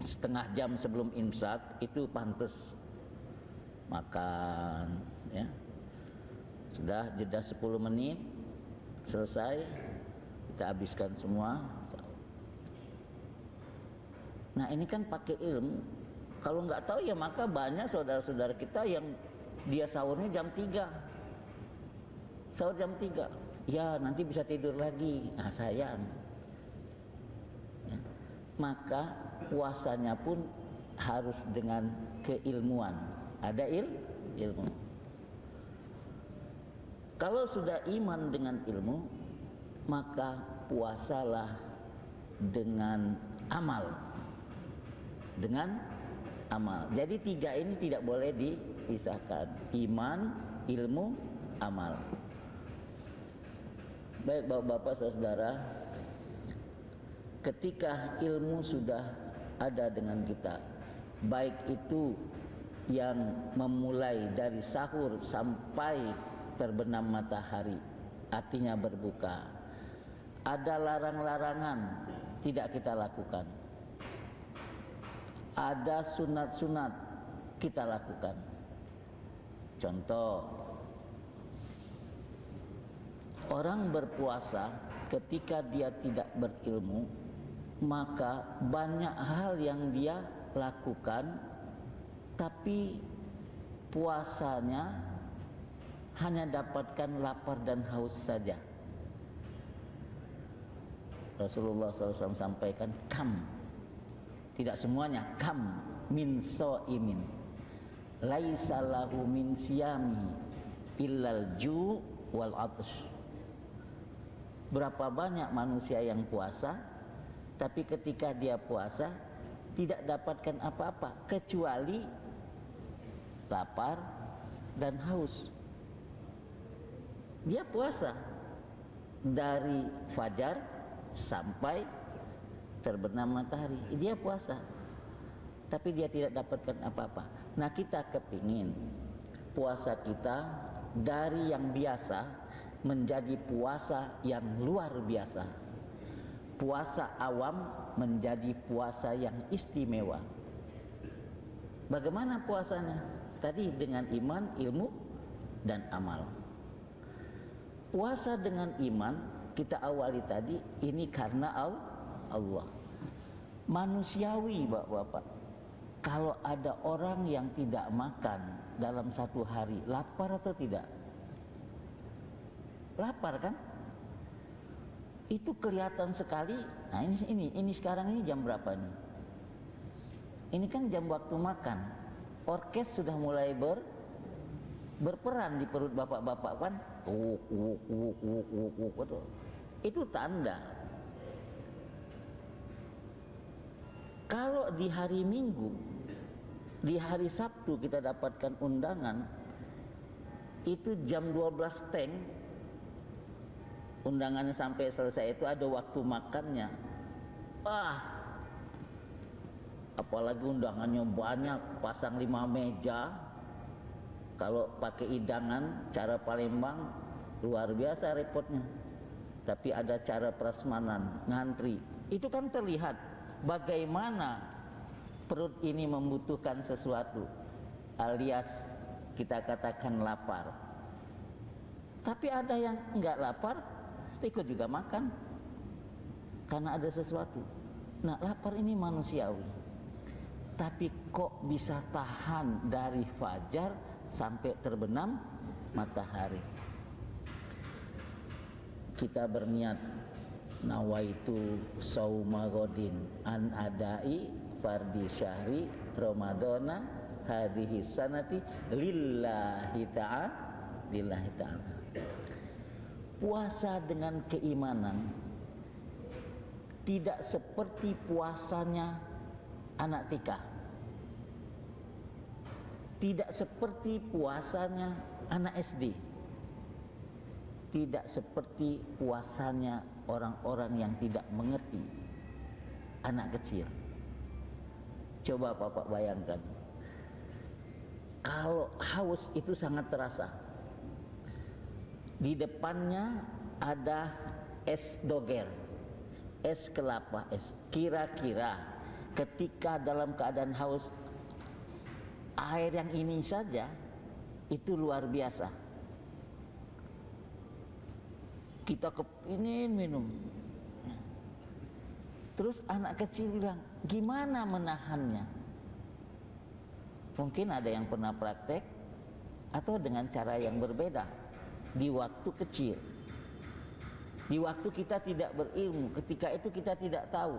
setengah jam sebelum imsak itu pantas makan, ya. Sudah jeda 10 menit selesai, kita habiskan semua. Nah ini kan pakai ilmu. Kalau nggak tahu ya maka banyak saudara-saudara kita yang dia sahurnya jam 3, sahur jam 3, ya nanti bisa tidur lagi. Nah sayang, ya. Maka puasanya pun harus dengan keilmuan. Ada ilmu. Kalau sudah iman dengan ilmu, maka puasalah dengan amal. Dengan amal. Jadi 3 ini tidak boleh dipisahkan. Iman, ilmu, amal. Baik Bapak-bapak, saudara, ketika ilmu sudah ada dengan kita, baik itu yang memulai dari sahur sampai terbenam matahari, artinya berbuka, ada larang-larangan tidak kita lakukan, ada sunat-sunat kita lakukan. Contoh, orang berpuasa ketika dia tidak berilmu, maka banyak hal yang dia lakukan, tapi puasanya hanya dapatkan lapar dan haus saja. Rasulullah SAW sampaikan, kam, tidak semuanya, kam min so'imin laisa lahu min siyami illal ju' wal atash. Berapa banyak manusia yang puasa, tapi ketika dia puasa tidak dapatkan apa-apa kecuali lapar dan haus. Dia puasa dari fajar sampai terbenam matahari, dia puasa, tapi dia tidak dapatkan apa-apa. Nah kita kepingin puasa kita dari yang biasa menjadi puasa yang luar biasa, puasa awam menjadi puasa yang istimewa. Bagaimana puasanya? Tadi dengan iman, ilmu, dan amal. Puasa dengan iman kita awali tadi, ini karena Allah. Manusiawi Bapak-bapak, kalau ada orang yang tidak makan dalam satu hari, lapar atau tidak? Lapar kan? Itu kelihatan sekali. Nah ini sekarang ini jam berapa nih? Ini kan jam waktu makan. Orkes sudah mulai berperan di perut bapak-bapak kan? Itu tanda. Kalau di hari Minggu, di hari Sabtu kita dapatkan undangan, itu jam 12 teng, undangannya sampai selesai itu ada waktu makannya. Apalagi undangannya banyak, pasang 5 meja. Kalau pakai hidangan cara Palembang luar biasa repotnya. Tapi ada cara prasmanan, ngantri. Itu kan terlihat bagaimana perut ini membutuhkan sesuatu, alias kita katakan lapar. Tapi ada yang enggak lapar, ikut juga makan karena ada sesuatu. Nah lapar ini manusiawi, tapi kok bisa tahan dari fajar sampai terbenam matahari? Kita berniat, nawaitu sauma godin an adai fardi syahri ramadana hadhihi sanati lillahi ta'ala. puasa dengan keimanan tidak seperti puasanya anak TK, tidak seperti puasanya anak SD, tidak seperti puasanya orang-orang yang tidak mengerti, anak kecil. Coba Bapak bayangkan, kalau haus itu sangat terasa. Di depannya ada es doger, es kelapa es. Kira-kira ketika dalam keadaan haus, air yang ini saja itu luar biasa. Kita kepingin minum. Terus anak kecil bilang, gimana menahannya? Mungkin ada yang pernah praktek atau dengan cara yang berbeda di waktu kecil. Di waktu kita tidak berilmu, ketika itu kita tidak tahu.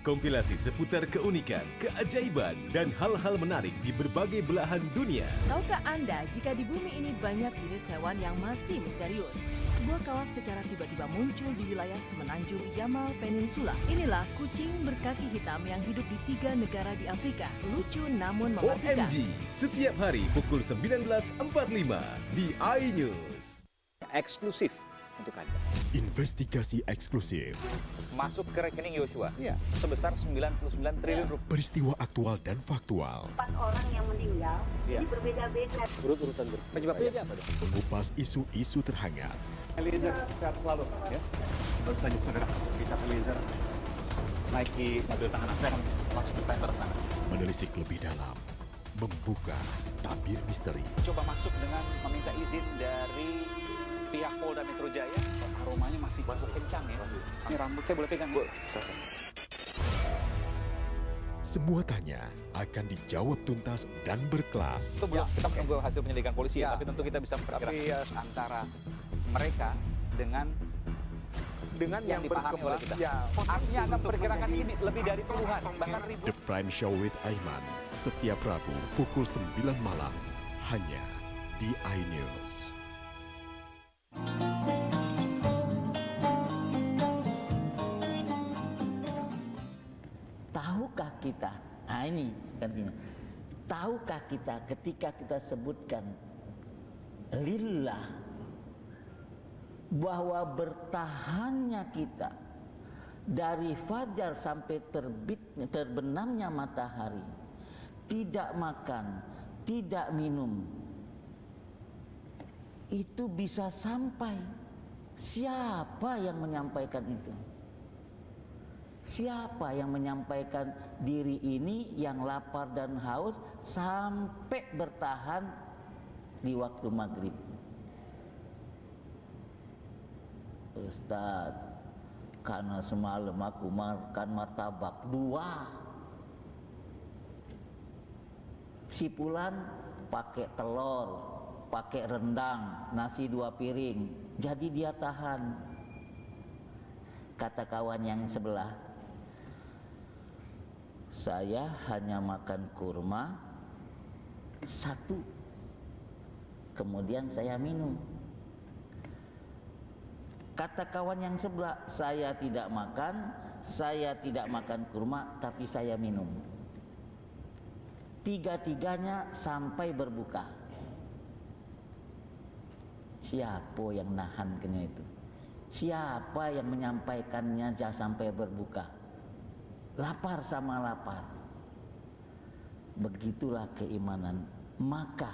Kompilasi seputar keunikan, keajaiban, dan hal-hal menarik di berbagai belahan dunia. Tahukah Anda jika di bumi ini banyak jenis hewan yang masih misterius? Sebuah kawas secara tiba-tiba muncul di wilayah semenanjung Yamal Peninsula. Inilah kucing berkaki hitam yang hidup di 3 negara di Afrika. Lucu namun mematikan. OMG, setiap hari pukul 19.45 di iNews. Eksklusif untuk Anda. Investigasi eksklusif. Masuk ke rekening Yosua sebesar 99 triliun rupiah. Peristiwa aktual dan faktual. 4 orang yang meninggal, ini berbeda-beda. Urut-urutan penyebabnya apa? Mengupas isu-isu terhangat. Eliezer, sehat selalu. Ya. Baru saja saudara, kita Eliezer naiki mobil tahanan saya langsung ke tender sana. Menelisik lebih dalam, membuka tabir misteri. Coba masuk dengan meminta izin dari pihak Polda Metro Jaya. Aromanya masih kencang ya. Ini rambut saya boleh pegang, Bu? Semua tanya akan dijawab tuntas dan berkelas. Sebelum kita menunggu hasil penyelidikan polisi ya, tapi tentu kita bisa memperkirakan antara mereka dengan yang dipahami oleh kita. Artinya akan memperkirakan ini lebih dari puluhan, bahkan ribuan. The Prime Show with Aiman, setiap Rabu pukul 9 malam, hanya di iNews. Tahukah kita, ini gantinya. Tahukah kita ketika kita sebutkan lillah, bahwa bertahannya kita dari fajar sampai terbenamnya matahari, tidak makan, tidak minum, itu bisa sampai. Siapa yang menyampaikan itu? Siapa yang menyampaikan diri ini yang lapar dan haus sampai bertahan di waktu maghrib? Ustaz, karena semalam aku makan martabak 2. Sipulan pakai telur, pakai rendang, nasi 2 piring. Jadi dia tahan. Kata kawan yang sebelah, saya hanya makan kurma 1, kemudian saya minum. Kata kawan yang sebelah, saya tidak makan kurma, tapi saya minum. 3-tiganya sampai berbuka. Siapa yang nahannya itu? Siapa yang menyampaikannya sampai berbuka? Lapar sama lapar. Begitulah keimanan. Maka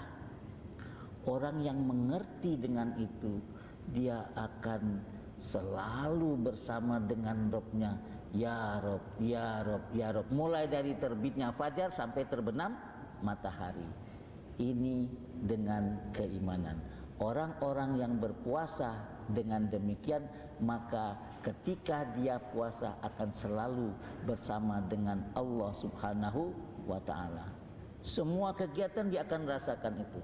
orang yang mengerti dengan itu, dia akan selalu bersama dengan Robnya. Ya Rob, ya Rob, ya Rob. Mulai dari terbitnya fajar sampai terbenam matahari. Ini dengan keimanan. Orang-orang yang berpuasa dengan demikian, maka ketika dia puasa akan selalu bersama dengan Allah Subhanahu wa ta'ala. Semua kegiatan dia akan rasakan itu.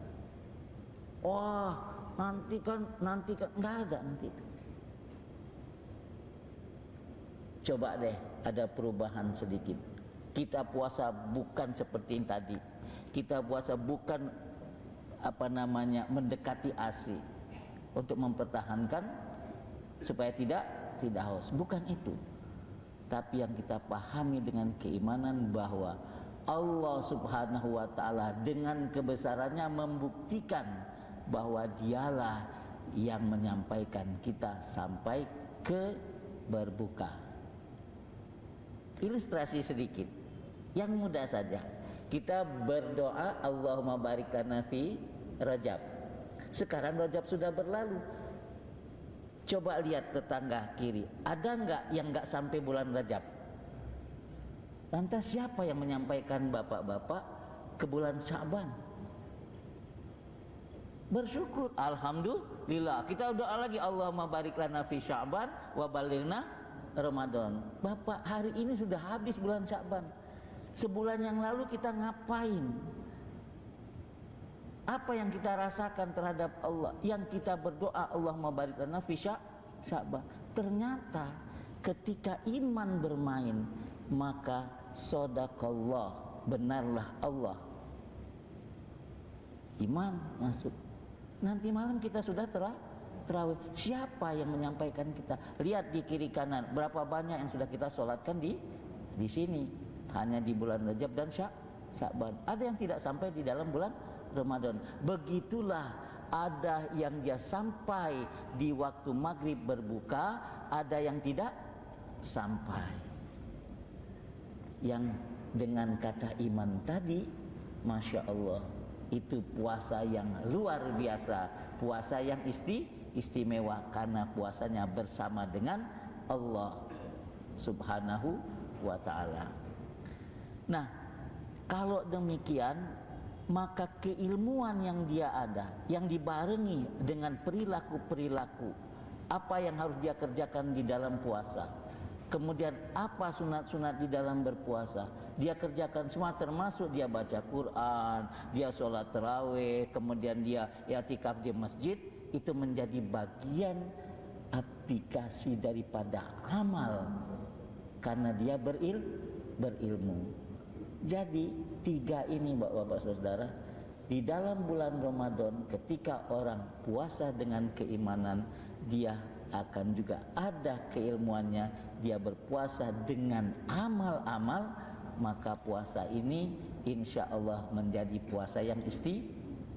Wah, nanti kan nggak ada nanti itu. Coba deh ada perubahan sedikit. Kita puasa bukan seperti yang tadi. Kita puasa bukan mendekati ASI untuk mempertahankan supaya tidak haus. Bukan itu. Tapi yang kita pahami dengan keimanan bahwa Allah Subhanahu wa ta'ala dengan kebesarannya membuktikan bahwa dialah yang menyampaikan kita sampai ke berbuka. Ilustrasi sedikit yang mudah saja. Kita berdoa Allahumma barik lana fi Rajab. Sekarang Rajab sudah berlalu. Coba lihat tetangga kiri, ada enggak yang enggak sampai bulan Rajab? Lantas siapa yang menyampaikan bapak-bapak ke bulan Sya'ban? Bersyukur, alhamdulillah. Kita doa lagi Allahumma barik lana fi Sya'ban wa balighna Ramadan. Bapak, hari ini sudah habis bulan Sya'ban. Sebulan yang lalu kita ngapain? Apa yang kita rasakan terhadap Allah? Yang kita berdoa Allahumma barik lana fi Sya'ban. Ternyata ketika iman bermain, maka shadaqallah, benarlah Allah. Iman masuk. Nanti malam kita sudah terawih. Siapa yang menyampaikan kita? Lihat di kiri kanan, berapa banyak yang sudah kita sholatkan di sini. Hanya di bulan Rajab dan Sya'ban. Ada yang tidak sampai di dalam bulan Ramadan. Begitulah, ada yang dia sampai di waktu maghrib berbuka, ada yang tidak sampai. Yang dengan kata iman tadi, Masya Allah, itu puasa yang luar biasa, puasa yang istimewa, karena puasanya bersama dengan Allah Subhanahu wa ta'ala. Nah, kalau demikian, maka keilmuan yang dia ada, yang dibarengi dengan perilaku-perilaku, apa yang harus dia kerjakan di dalam puasa, kemudian apa sunat-sunat di dalam berpuasa, dia kerjakan semua, termasuk dia baca Quran, dia sholat tarawih, kemudian dia i'tikaf di masjid, itu menjadi bagian aplikasi daripada amal, karena dia berilmu. Jadi 3 ini Bapak-bapak saudara, di dalam bulan Ramadan ketika orang puasa dengan keimanan, dia akan juga ada keilmuannya, dia berpuasa dengan amal-amal, maka puasa ini insya Allah menjadi puasa yang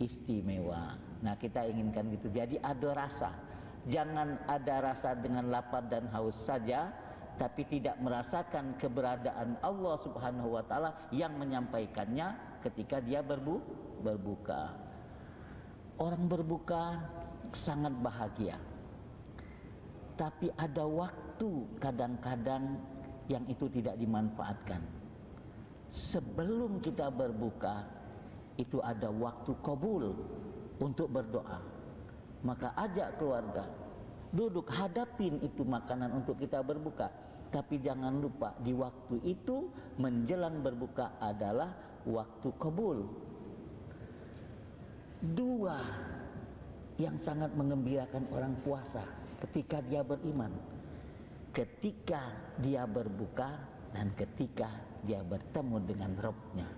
istimewa. Nah, kita inginkan gitu. Jadi ada rasa. Jangan ada rasa dengan lapar dan haus saja, tapi tidak merasakan keberadaan Allah Subhanahu wa ta'ala yang menyampaikannya ketika dia berbuka. Orang berbuka sangat bahagia, tapi ada waktu kadang-kadang yang itu tidak dimanfaatkan. Sebelum kita berbuka, itu ada waktu qabul untuk berdoa. Maka ajak keluarga, duduk, hadapin itu makanan untuk kita berbuka. Tapi jangan lupa, di waktu itu menjelang berbuka adalah waktu qabul. 2 yang sangat mengembirakan orang puasa ketika dia beriman, ketika dia berbuka dan ketika dia bertemu dengan Rabb-Nya.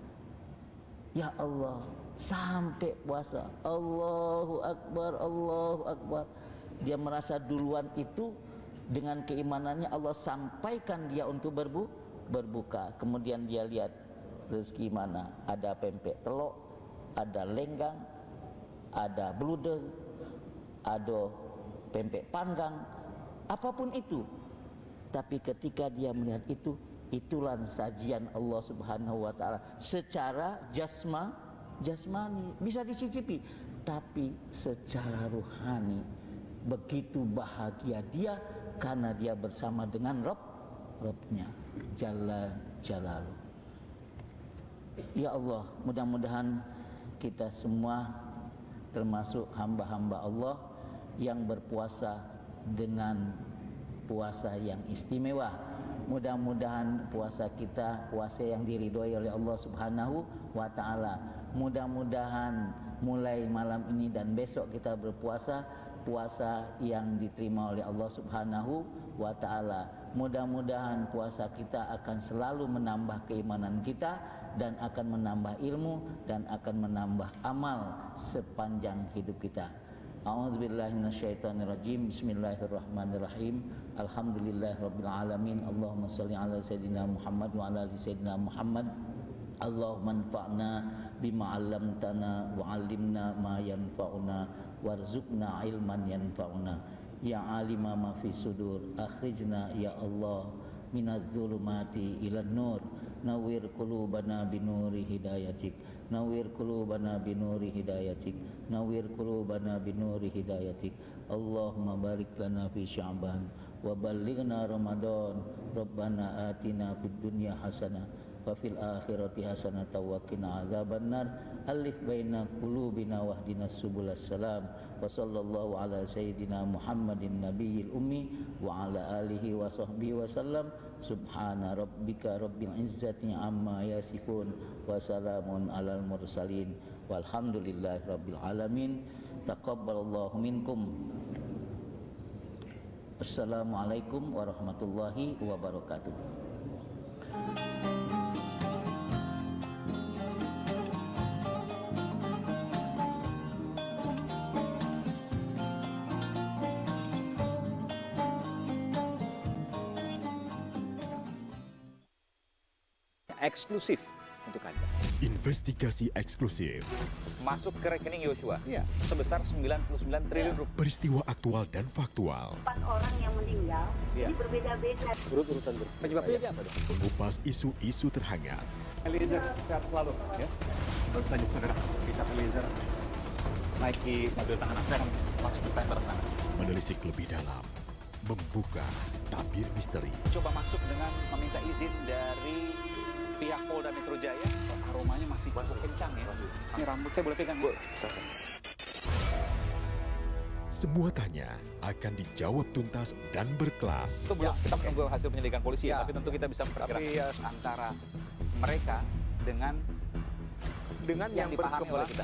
Ya Allah, sampai puasa, Allahu Akbar, Allahu Akbar. Dia merasa duluan itu dengan keimanannya Allah sampaikan dia untuk berbuka. Kemudian dia lihat rezeki mana, ada pempek telur, ada lenggang, ada bludeg, ada pempek panggang, apapun itu. Tapi ketika dia melihat itu, itulah sajian Allah Subhanahu wa ta'ala secara jasmani bisa dicicipi, tapi secara ruhani begitu bahagia dia karena dia bersama dengan Rabb-Nya Jalla Jalaluh. Ya Allah, mudah-mudahan kita semua termasuk hamba-hamba Allah yang berpuasa dengan puasa yang istimewa. Mudah-mudahan puasa kita puasa yang diridhoi oleh Allah Subhanahu wa ta'ala. Mudah-mudahan mulai malam ini dan besok kita berpuasa puasa yang diterima oleh Allah Subhanahu wa Ta'ala. Mudah-mudahan puasa kita akan selalu menambah keimanan kita dan akan menambah ilmu dan akan menambah amal sepanjang hidup kita. A'udzubillahi minasyaitonirrajim. Bismillahirrahmanirrahim. Alhamdulillahirabbil alamin. Allahumma shalli ala sayidina Muhammad wa ala ali sayidina Muhammad. Allahumma anfa'na bima 'allamtana wa 'allimna ma yanfa'una warzuqna ilman yanfa'una. Ya alima ma fi sudur, akhrijna ya Allah minadz zulumati ilan nur. Nawwir qulubana binuri hidayatik. Nawwir qulubana binuri hidayatik. Nawwir qulubana binuri hidayatik. Allahumma barik lana fi Sya'ban wa ballighna Ramadan. Rabbana atina fid dunya hasanah wa fil akhirati hasanatan wa qina adzabannar. Alif baina qulubina wahdinas subulas salam. Wa sallallahu ala sayyidina Muhammadin nabiyil ummi wa ala alihi wa sahbihi wa sallam. Subhana rabbika rabbil izzati amma yasifun wa salamun alal mursalin walhamdulillahi rabbil alamin. Taqabbalallahu minkum. Assalamualaikum warahmatullahi wabarakatuh. Eksklusif untuk Anda. Investigasi eksklusif. Masuk ke rekening Yosua sebesar 99 triliun rupiah. Peristiwa aktual dan faktual. 4 orang yang meninggal, ini berbeda-beda. Urut-urutan penyebabnya apa dong? Mengupas isu-isu terhangat. Eliezer, sehat selalu ya. Baru saja saudara, kita Eliezer naiki mobil tahanan saya langsung ke tender sana. Menelisik lebih dalam, membuka tabir misteri. Coba masuk dengan meminta izin dari pihak Polda Metro Jaya. Aromanya masih cukup kencang ya. Ini rambut saya boleh pegang, Bu? Semua tanya akan dijawab tuntas dan berkelas. Kita menunggu hasil penyelidikan polisi ya, tapi tentu kita bisa memperkirakan antara mereka dengan yang dipahami oleh kita.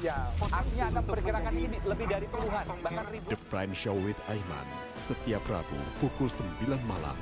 Artinya akan memperkirakan ini lebih dari puluhan, bahkan ribuan. The Prime Show with Aiman, setiap Rabu pukul 9 malam